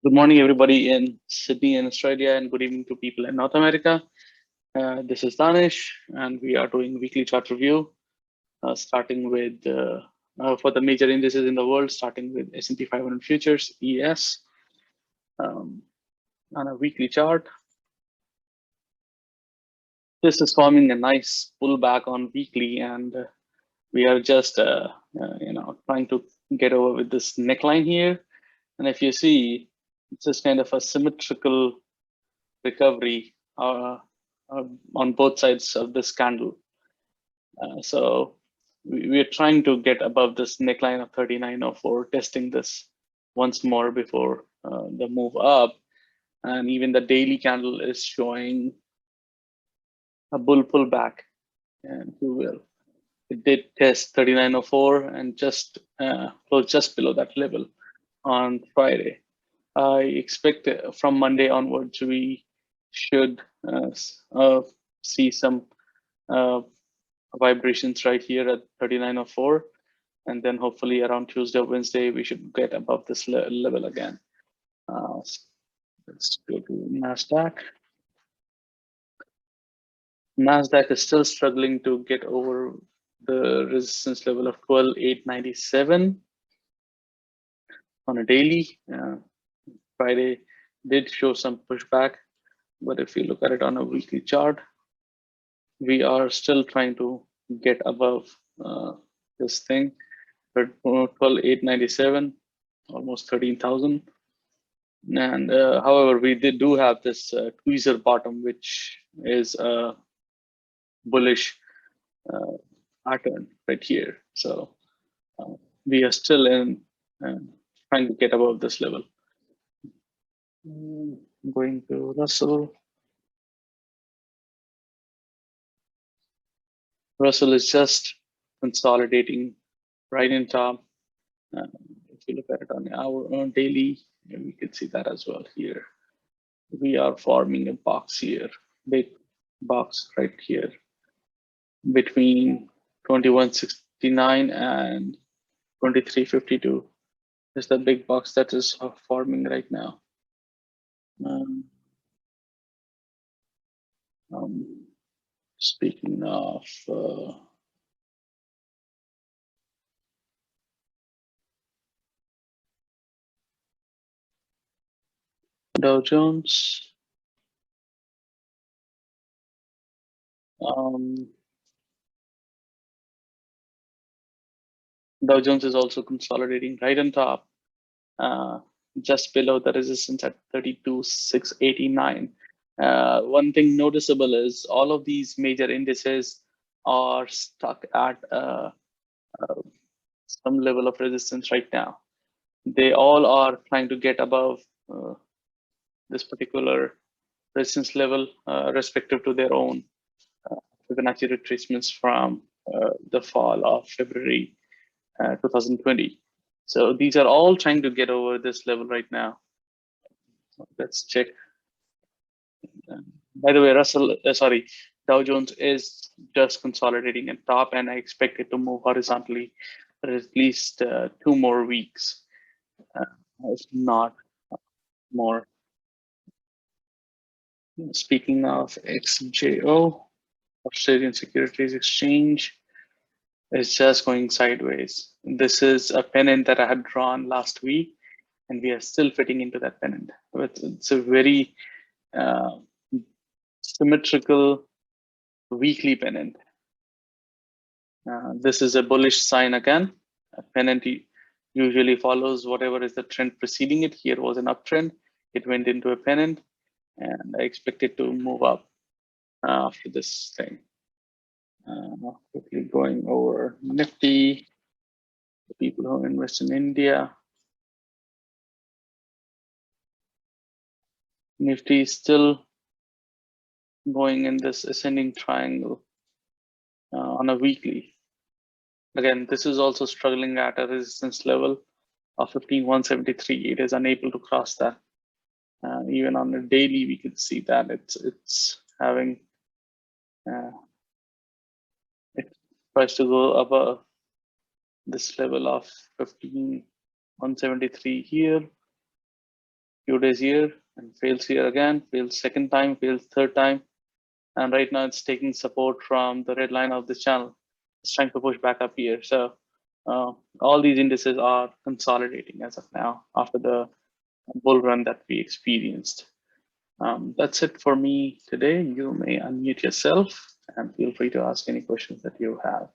Good morning, everybody in Sydney and Australia, and good evening to people in North America. This is Danish, and we are doing weekly chart review, starting with for the major indices in the world, starting with S&P 500 futures (ES) on a weekly chart. This is forming a nice pullback on weekly, and we are just trying to get over with this neckline here. And if you see, it's just kind of a symmetrical recovery on both sides of this candle. So we are trying to get above this neckline of 3904, testing this once more before the move up. And even the daily candle is showing a bull pullback, and you will. It did test 3904 and just closed just below that level on Friday. I expect from Monday onwards we should see some vibrations right here at 3904, and then hopefully around Tuesday or Wednesday we should get above this level again. Let's go to Nasdaq. Nasdaq is still struggling to get over the resistance level of 12,897 on a daily. Friday did show some pushback, but if you look at it on a weekly chart, we are still trying to get above this thing, but 12,897, almost 13,000. And however, we do have this tweezer bottom, which is a bullish pattern right here. So we are still in trying to get above this level. Going to Russell. Russell is just consolidating right in top. If you look at it on our daily, we can see that as well here. We are forming a box here, big box right here between 2169 and 2352. Is the big box that is forming right now. Speaking of Dow Jones, Dow Jones is also consolidating right on top, just below the resistance at 32,689. One thing noticeable is all of these major indices are stuck at some level of resistance right now. They all are trying to get above this particular resistance level, respective to their own Fibonacci retracements from the fall of February 2020. So these are all trying to get over this level right now. Let's check. By the way, Dow Jones is just consolidating at top, and I expect it to move horizontally for at least 2 more weeks, if not more. Speaking of XJO, Australian Securities Exchange, is just going sideways. This is a pennant that I had drawn last week, and we are still fitting into that pennant. It's a very symmetrical weekly pennant. This is a bullish sign again. A pennant usually follows whatever is the trend preceding it. Here was an uptrend. It went into a pennant, and I expect it to move up after this thing. Quickly going over Nifty, the people who invest in India. Nifty is still going in this ascending triangle on a weekly. Again, this is also struggling at a resistance level of 15,173. It is unable to cross that. Even on a daily, we can see that it's having it tries to go above this level of 15,173 here. few days here and fails here again, fails second time, fails third time. And right now it's taking support from the red line of this channel. It's trying to push back up here. So all these indices are consolidating as of now after the bull run that we experienced. That's it for me today. You may unmute yourself and feel free to ask any questions that you have.